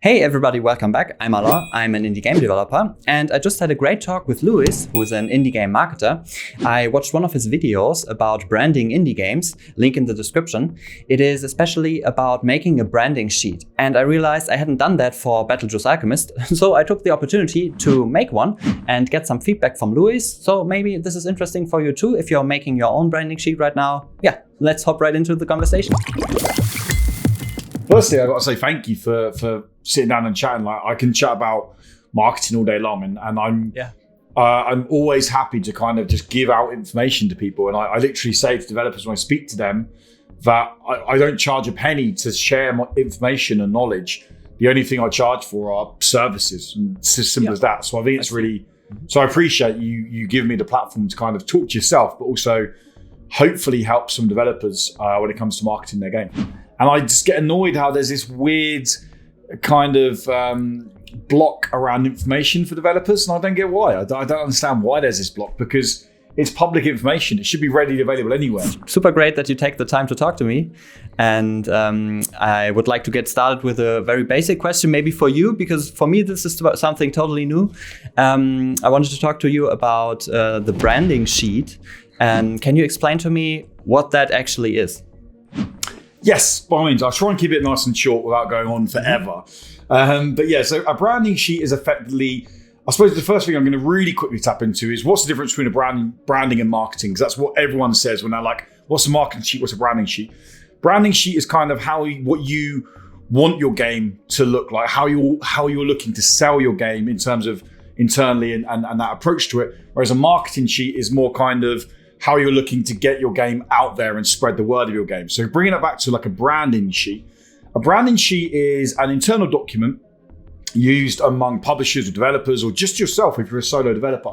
Hey everybody, welcome back. I'm Alain, I'm an indie game developer, and I just had a great talk with Lewis, who is an indie game marketer. I watched one of his videos about branding indie games, link in the description. It is especially about making a branding sheet, and I realized I hadn't done that for BattleJuice Alchemist, so I took the opportunity to make one and get some feedback from Lewis. So maybe this is interesting for you too, if you're making your own branding sheet right now. Yeah, let's hop right into the conversation. Firstly, I've got to say thank you for sitting down and chatting. Like, I can chat about marketing all day long, and I'm always happy to kind of just give out information to people. And I literally say to developers when I speak to them that I don't charge a penny to share my information and knowledge. The only thing I charge for are services, and it's as simple as that. So I think it's really, so I appreciate you giving me the platform to kind of talk to yourself, but also hopefully help some developers when it comes to marketing their game. And I just get annoyed how there's this weird kind of block around information for developers, and I don't get why. I don't understand why there's this block, because it's public information. It should be readily available anywhere. Super great that you take the time to talk to me. And I would like to get started with a very basic question, maybe for you, because for me, this is something totally new. I wanted to talk to you about the branding sheet. And can you explain to me what that actually is? Yes, by all means. I'll try and keep it nice and short without going on forever. But yeah, so a branding sheet is effectively, I suppose the first thing I'm going to really quickly tap into is what's the difference between a branding and marketing? Because that's what everyone says when they're like, what's a marketing sheet? What's a branding sheet? Branding sheet is kind of what you want your game to look like, how you're looking to sell your game in terms of internally and that approach to it. Whereas a marketing sheet is more kind of how you're looking to get your game out there and spread the word of your game. So bringing it back to like a branding sheet. A branding sheet is an internal document used among publishers or developers, or just yourself if you're a solo developer.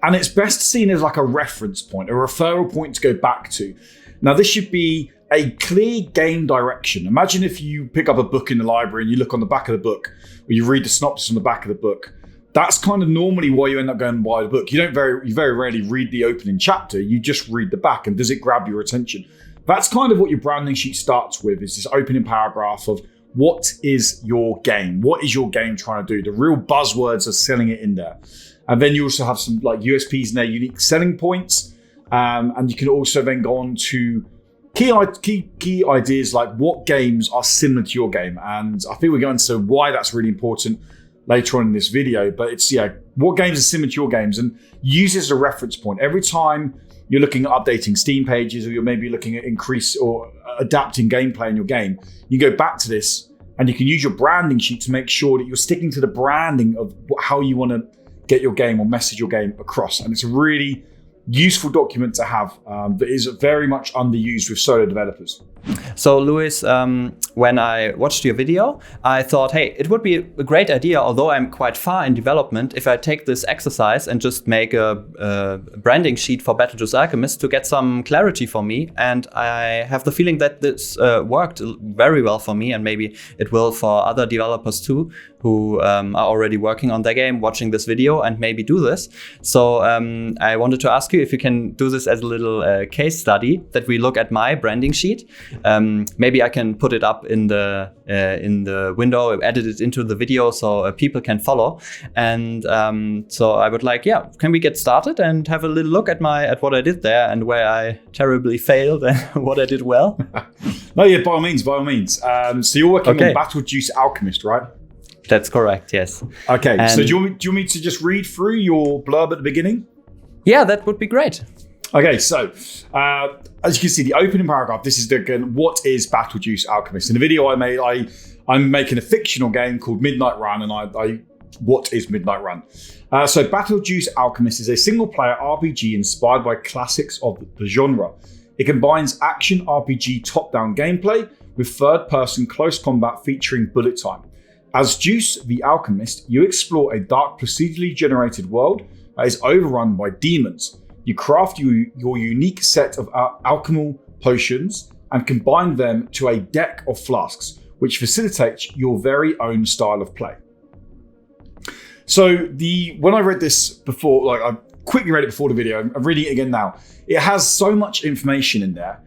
And it's best seen as like a reference point, a referral point to go back to. Now, this should be a clear game direction. Imagine if you pick up a book in the library and you look on the back of the book, or you read the synopsis on the back of the book. That's kind of normally why you end up going and buy the book. You very rarely read the opening chapter. You just read the back, and does it grab your attention? That's kind of what your branding sheet starts with, is this opening paragraph of what is your game? What is your game trying to do? The real buzzwords are selling it in there. And then you also have some like USPs and their unique selling points. And you can also then go on to key ideas like what games are similar to your game. And I think we're going to why that's really important later on in this video, but it's, what games are similar to your games, and use it as a reference point. Every time you're looking at updating Steam pages, or you're maybe looking at increase or adapting gameplay in your game, you go back to this and you can use your branding sheet to make sure that you're sticking to the branding of how you want to get your game or message your game across. And it's a really useful document to have that is very much underused with solo developers. So Lewis, when I watched your video, I thought, hey, it would be a great idea, although I'm quite far in development, if I take this exercise and just make a branding sheet for BattleJuice Alchemist to get some clarity for me. And I have the feeling that this worked very well for me, and maybe it will for other developers too, who are already working on their game, watching this video and maybe do this. So I wanted to ask you if you can do this as a little case study, that we look at my branding sheet. Maybe I can put it up in the window, edit it into the video so people can follow. And so I would like, can we get started and have a little look at what I did there and where I terribly failed and what I did well? No, yeah, by all means. So you're working on BattleJuice Alchemist, right? That's correct, yes. Okay, so do you want me to just read through your blurb at the beginning? Yeah, that would be great. Okay, so as you can see, the opening paragraph, this is what is BattleJuice Alchemist? In the video I made, I'm making a fictional game called Midnight Run, and what is Midnight Run? So BattleJuice Alchemist is a single-player RPG inspired by classics of the genre. It combines action RPG top-down gameplay with third-person close combat featuring bullet time. As Juice the Alchemist, you explore a dark procedurally generated world that is overrun by demons. You craft your unique set of alchemical potions and combine them to a deck of flasks, which facilitates your very own style of play. So when I read this before, like I quickly read it before the video, I'm reading it again now. It has so much information in there,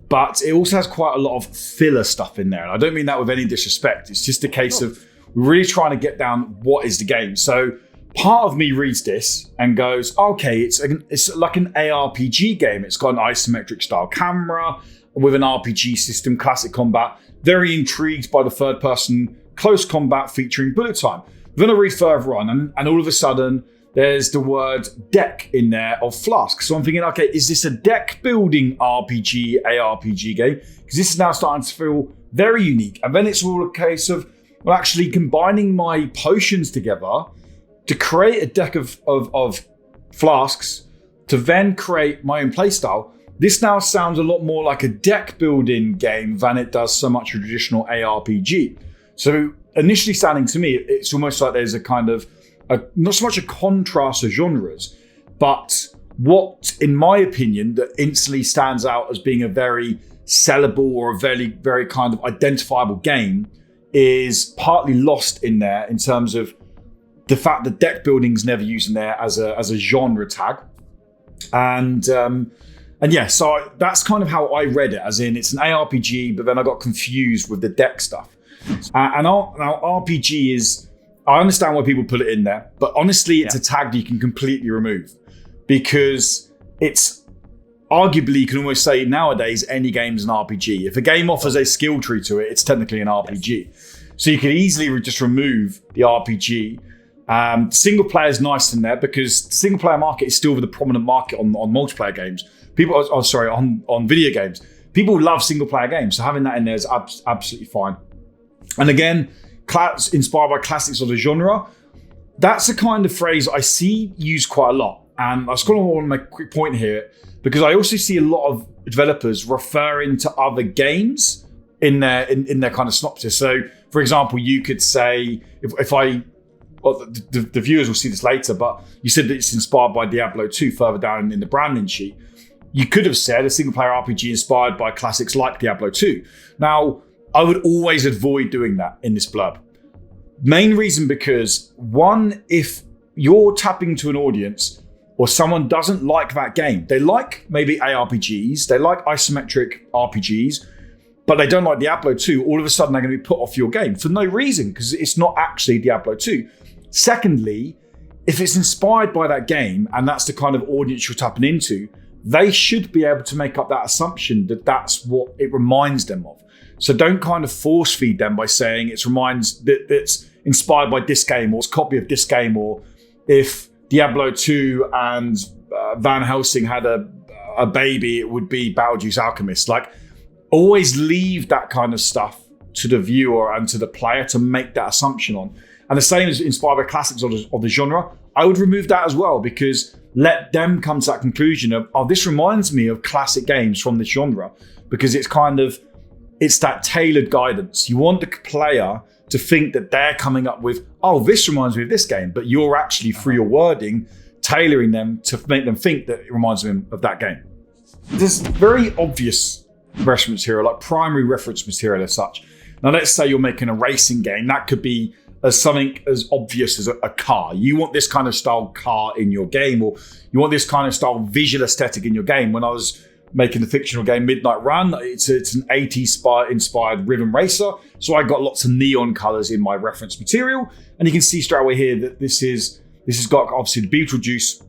but it also has quite a lot of filler stuff in there. And I don't mean that with any disrespect. It's just a case of we're really trying to get down what is the game. So part of me reads this and goes, okay, it's like an ARPG game. It's got an isometric style camera with an RPG system, classic combat. Very intrigued by the third person close combat featuring bullet time. Then I read further on and all of a sudden there's the word deck in there of Flask. So I'm thinking, okay, is this a deck building RPG, ARPG game? Because this is now starting to feel very unique. And then it's all a case of, well, actually combining my potions together to create a deck of flasks to then create my own playstyle. This now sounds a lot more like a deck building game than it does so much a traditional ARPG. So initially sounding to me, it's almost like there's a kind of, not so much a contrast of genres, but what, in my opinion, that instantly stands out as being a very sellable or a very, very kind of identifiable game is partly lost in there in terms of the fact that deck building's never used in there as a genre tag. And yeah, so that's kind of how I read it, as in it's an ARPG, but then I got confused with the deck stuff. And now RPG is, I understand why people put it in there, but honestly, it's a tag that you can completely remove because it's arguably, you can almost say nowadays, any game's an RPG. If a game offers a skill tree to it, it's technically an RPG. Yes. So you could easily just remove the RPG. Single player is nice in there because the single player market is still the prominent market on multiplayer games. On video games. People love single player games, so having that in there is absolutely fine. And again, inspired by classics of the genre, that's a kind of phrase I see used quite a lot. And I just want to make a quick point here because I also see a lot of developers referring to other games in their kind of synopsis. So, for example, you could say, the viewers will see this later, but you said that it's inspired by Diablo 2 further down in the branding sheet. You could have said a single player RPG inspired by classics like Diablo 2. Now, I would always avoid doing that in this blurb. Main reason because, one, if you're tapping to an audience or someone doesn't like that game, they like maybe ARPGs, they like isometric RPGs, but they don't like Diablo 2, all of a sudden they're going to be put off your game for no reason because it's not actually Diablo 2. Secondly, if it's inspired by that game and that's the kind of audience you're tapping into, they should be able to make up that assumption that that's what it reminds them of. So don't kind of force feed them by saying it's inspired by this game or it's a copy of this game, or if Diablo 2 and Van Helsing had a baby, it would be BattleJuice Alchemist. Like, always leave that kind of stuff to the viewer and to the player to make that assumption on. And the same as inspired by classics of the genre, I would remove that as well, because let them come to that conclusion of, oh, this reminds me of classic games from this genre, because it's that tailored guidance. You want the player to think that they're coming up with, oh, this reminds me of this game, but you're actually, through your wording, tailoring them to make them think that it reminds them of that game. There's very obvious reference material, like primary reference material as such. Now, let's say you're making a racing game. That could be something as obvious as a car. You want this kind of style car in your game, or you want this kind of style visual aesthetic in your game. When I was making the fictional game Midnight Run, it's an 80s inspired rhythm racer. So I got lots of neon colors in my reference material. And you can see straight away here that this has got obviously the BattleJuice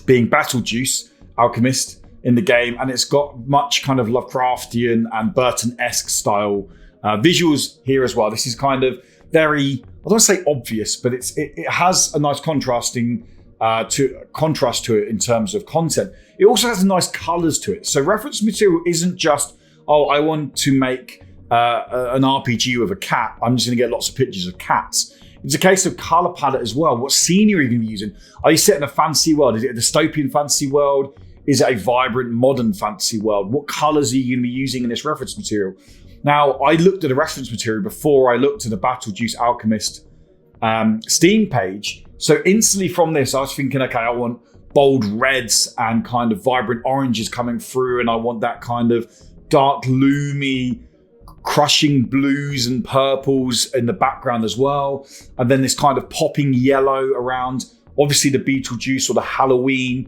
being BattleJuice Alchemist in the game. And it's got much kind of Lovecraftian and Burton-esque style visuals here as well. This is kind of very, I don't want to say obvious, but it has a nice contrast to it in terms of content. It also has nice colors to it. So reference material isn't just, oh, I want to make an RPG with a cat. I'm just going to get lots of pictures of cats. It's a case of color palette as well. What scenery are you going to be using? Are you set in a fantasy world? Is it a dystopian fantasy world? Is it a vibrant modern fantasy world? What colors are you going to be using in this reference material? Now, I looked at the reference material before I looked at the BattleJuice Alchemist Steam page. So instantly from this, I was thinking, okay, I want bold reds and kind of vibrant oranges coming through. And I want that kind of dark, gloomy, crushing blues and purples in the background as well. And then this kind of popping yellow around, obviously the Beetlejuice or the Halloween,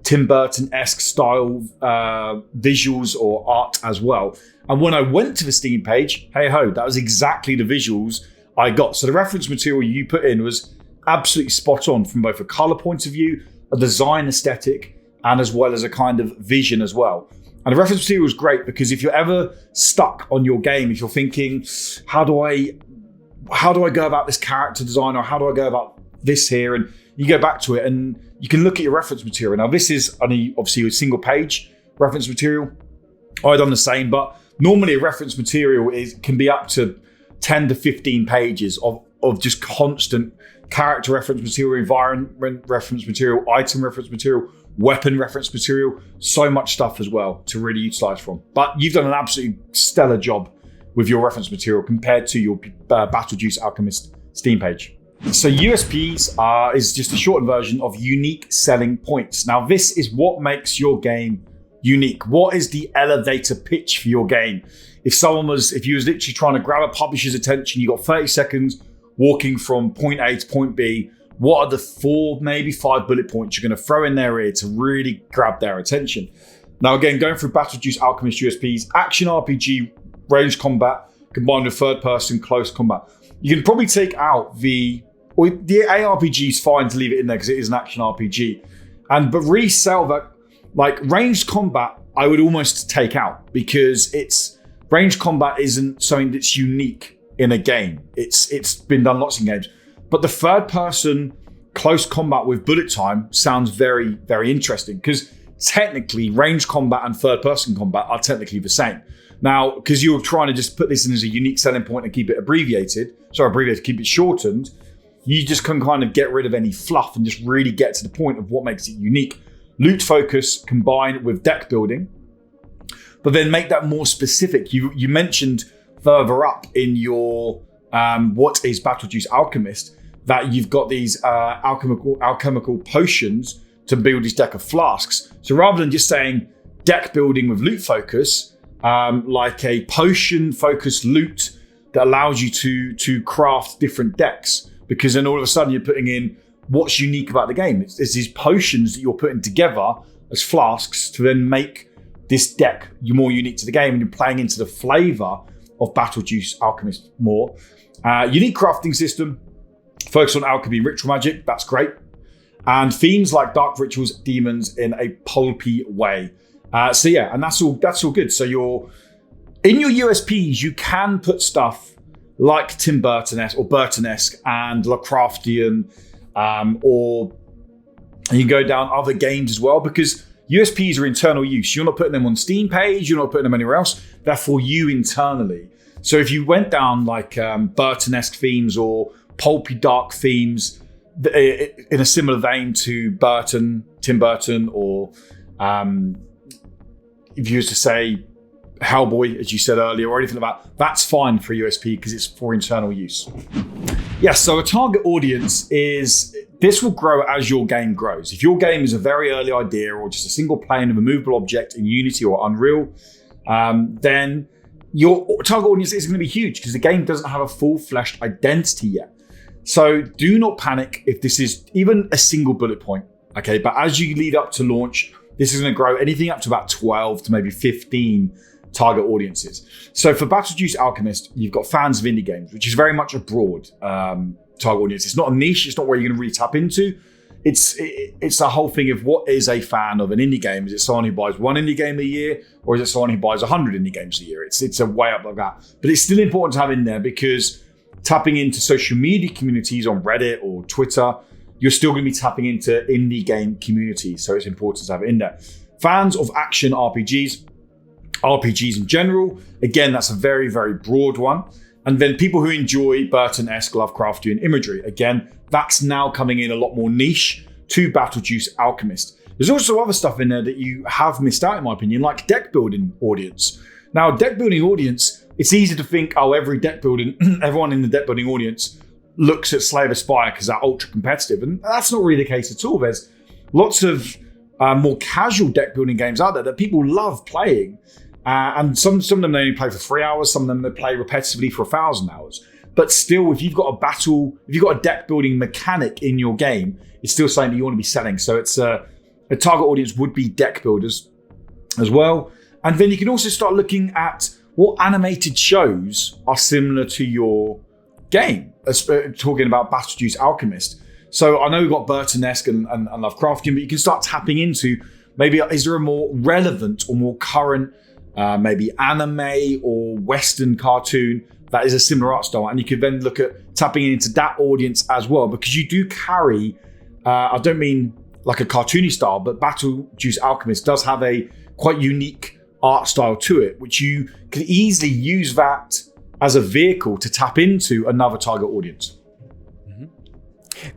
Tim Burton-esque style visuals or art as well. And when I went to the Steam page, hey ho, that was exactly the visuals I got. So the reference material you put in was absolutely spot on from both a color point of view, a design aesthetic, and as well as a kind of vision as well. And the reference material is great because if you're ever stuck on your game, if you're thinking, how do I go about this character design, or how do I go about this here? And you go back to it and you can look at your reference material. Now, this is only obviously a single page reference material. I've done the same, but normally a reference material can be up to 10 to 15 pages of just constant character reference material, environment reference material, item reference material, weapon reference material, so much stuff as well to really utilize from. But you've done an absolutely stellar job with your reference material compared to your BattleJuice Alchemist Steam page. So USPs is just a shortened version of unique selling points. Now, this is what makes your game unique. What is the elevator pitch for your game? If you was literally trying to grab a publisher's attention, you got 30 seconds walking from point A to point B, what are the 4, maybe 5 bullet points you're going to throw in their ear to really grab their attention? Now, again, going through BattleJuice Alchemist USPs, action RPG, range combat, combined with third-person close combat. You can probably take out the ARPG is fine to leave it in there because it is an action RPG. But resell that, like ranged combat, I would almost take out because ranged combat isn't something that's unique in a game. It's been done lots in games. But the third person close combat with bullet time sounds very, very interesting because technically ranged combat and third person combat are technically the same. Now, because you're trying to just put this in as a unique selling point and keep it keep it shortened, you just can kind of get rid of any fluff and just really get to the point of what makes it unique. Loot focus combined with deck building, but then make that more specific. You mentioned further up in your what is BattleJuice Alchemist that you've got these alchemical potions to build this deck of flasks. So rather than just saying deck building with loot focus, like a potion focused loot that allows you to craft different decks, because then all of a sudden you're putting in what's unique about the game. It's these potions that you're putting together as flasks to then make this deck more unique to the game, and you're playing into the flavor of BattleJuice Alchemist more. Unique crafting system, focus on alchemy and ritual magic, that's great. And themes like dark rituals, demons in a pulpy way. And that's all good. So in your USPs, you can put stuff like Tim Burton-esque or Burton-esque and Lovecraftian, or you can go down other games as well, because USPs are internal use. You're not putting them on Steam page, you're not putting them anywhere else. They're for you internally. So if you went down like Burton-esque themes or pulpy dark themes in a similar vein to Tim Burton, or if you was to say Hellboy, as you said earlier, or anything like that, that's fine for USP because it's for internal use. Yes, so a target audience this will grow as your game grows. If your game is a very early idea or just a single plane of a movable object in Unity or Unreal, then your target audience is going to be huge because the game doesn't have a full-fleshed identity yet. So do not panic if this is even a single bullet point, okay? But as you lead up to launch, this is going to grow anything up to about 12 to maybe 15 target audiences. So for BattleJuice Alchemist, you've got fans of indie games, which is very much a broad target audience. It's not a niche. It's not where you're going to really tap into. It's the whole thing of what is a fan of an indie game. Is it someone who buys one indie game a year, or is it someone who buys 100 indie games a year? It's a way up like that. But it's still important to have in there because tapping into social media communities on Reddit or Twitter, you're still going to be tapping into indie game communities. So it's important to have it in there. Fans of action RPGs in general, again, that's a very, very broad one. And then people who enjoy Burton-esque Lovecraftian imagery, again, that's now coming in a lot more niche to BattleJuice Alchemist. There's also other stuff in there that you have missed out, in my opinion, like deck building audience. Now, deck building audience, it's easy to think, everyone in the deck building audience looks at Slay the Spire because they're ultra competitive. And that's not really the case at all. There's lots of more casual deck building games out there that people love playing. And some of them they only play for 3 hours, some of them they play repetitively for 1,000 hours. But still, if you've got a deck building mechanic in your game, it's still something that you want to be selling. So it's a target audience would be deck builders as well. And then you can also start looking at what animated shows are similar to your game, talking about BattleJuice Alchemist. So I know we've got Burtonesque and Lovecraftian, but you can start tapping into maybe, is there a more relevant or more current, maybe anime or Western cartoon that is a similar art style? And you could then look at tapping into that audience as well, because you do carry, I don't mean like a cartoony style, but BattleJuice Alchemist does have a quite unique art style to it, which you could easily use that as a vehicle to tap into another target audience.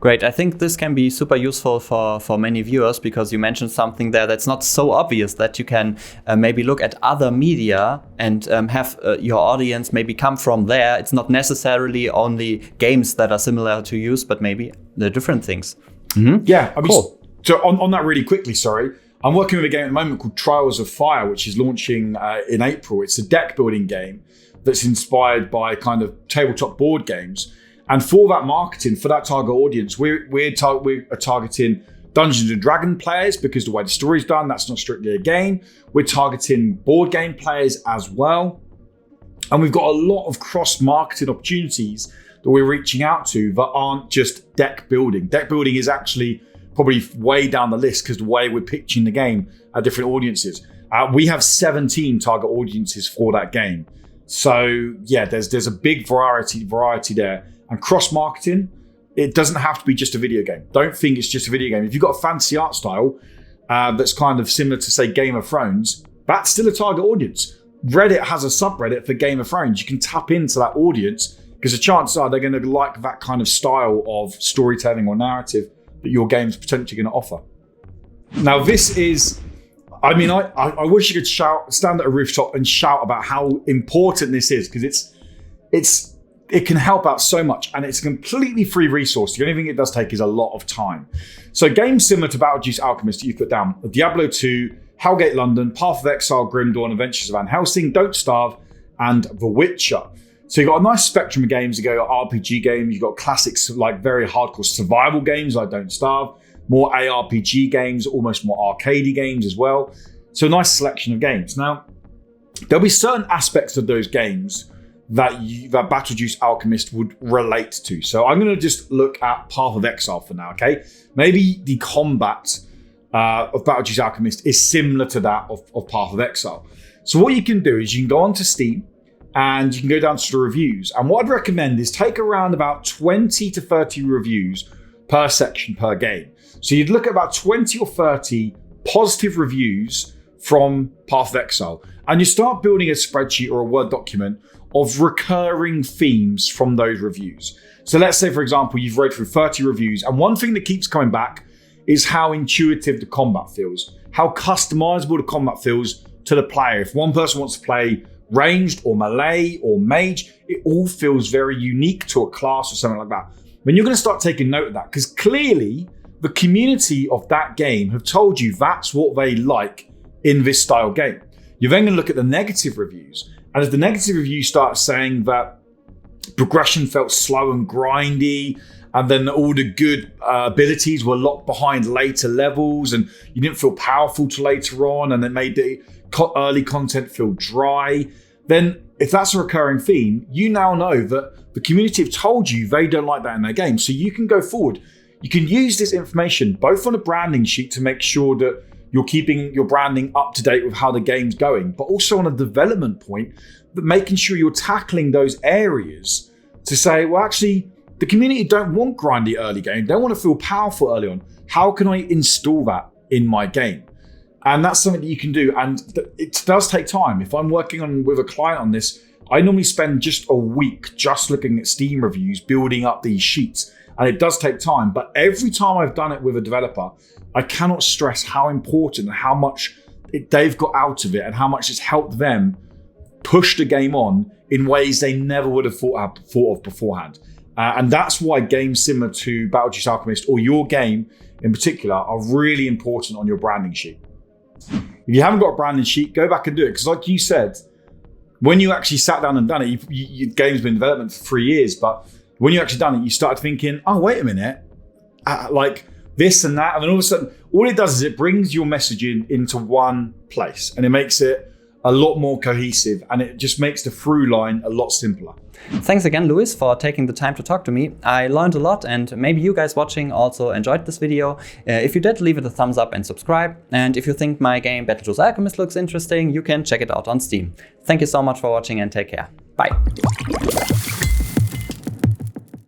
Great. I think this can be super useful for many viewers, because you mentioned something there that's not so obvious, that you can maybe look at other media and have your audience maybe come from there. It's not necessarily only games that are similar to use, but maybe the different things. Yeah. I mean, cool. So on that really quickly, sorry, I'm working with a game at the moment called Trials of Fire, which is launching in April. It's a deck building game that's inspired by kind of tabletop board games. And for that marketing, for that target audience, we're targeting Dungeons and Dragons players, because the way the story's done, that's not strictly a game. We're targeting board game players as well. And we've got a lot of cross-marketing opportunities that we're reaching out to that aren't just deck building. Deck building is actually probably way down the list, because the way we're pitching the game at different audiences. We have 17 target audiences for that game. So yeah, there's a big variety there. And cross-marketing, it doesn't have to be just a video game. Don't think it's just a video game. If you've got a fancy art style that's kind of similar to, say, Game of Thrones, that's still a target audience. Reddit has a subreddit for Game of Thrones. You can tap into that audience, because the chances are they're going to like that kind of style of storytelling or narrative that your game's potentially going to offer. Now, this is, I mean, I wish you could stand at a rooftop and shout about how important this is, because it can help out so much, and it's a completely free resource. The only thing it does take is a lot of time. So games similar to BattleJuice Alchemist that you've put down: Diablo 2, Hellgate London, Path of Exile, Grim Dawn, Adventures of Van Helsing, Don't Starve, and The Witcher. So you've got a nice spectrum of games. You go RPG games, you've got classics like very hardcore survival games like Don't Starve, more ARPG games, almost more arcadey games as well. So a nice selection of games. Now, there'll be certain aspects of those games that BattleJuice Alchemist would relate to. So I'm going to just look at Path of Exile for now, okay? Maybe the combat of BattleJuice Alchemist is similar to that of Path of Exile. So what you can do is you can go onto Steam and you can go down to the reviews. And what I'd recommend is take around about 20 to 30 reviews per section per game. So you'd look at about 20 or 30 positive reviews from Path of Exile, and you start building a spreadsheet or a Word document of recurring themes from those reviews. So let's say, for example, you've read through 30 reviews, and one thing that keeps coming back is how intuitive the combat feels, how customizable the combat feels to the player. If one person wants to play ranged or melee or mage, it all feels very unique to a class or something like that. When you're going to start taking note of that, because clearly the community of that game have told you that's what they like in this style game. You're then going to look at the negative reviews. And if the negative reviews start saying that progression felt slow and grindy, and then all the good abilities were locked behind later levels, and you didn't feel powerful till later on, and it made the early content feel dry, then if that's a recurring theme, you now know that the community have told you they don't like that in their game. So you can go forward. You can use this information both on a branding sheet to make sure that you're keeping your branding up to date with how the game's going, but also on a development point, that making sure you're tackling those areas to say, well, actually, the community don't want grindy early game. They want to feel powerful early on. How can I install that in my game? And that's something that you can do. And it does take time. If I'm working with a client on this, I normally spend just a week just looking at Steam reviews, building up these sheets. And it does take time. But every time I've done it with a developer, I cannot stress how important and how much they've got out of it and how much it's helped them push the game on in ways they never would have thought of beforehand. And that's why games similar to BattleJuice Alchemist, or your game in particular, are really important on your branding sheet. If you haven't got a branding sheet, go back and do it. Because like you said, when you actually sat down and done it, your game's been in development for 3 years, but when you actually done it, you started thinking, oh, wait a minute, like this and that. And then all of a sudden, all it does is it brings your messaging into one place, and it makes it a lot more cohesive, and it just makes the through line a lot simpler. Thanks again, Lewis, for taking the time to talk to me. I learned a lot, and maybe you guys watching also enjoyed this video. If you did, leave it a thumbs up and subscribe. And if you think my game BattleJuice Alchemist looks interesting, you can check it out on Steam. Thank you so much for watching and take care. Bye.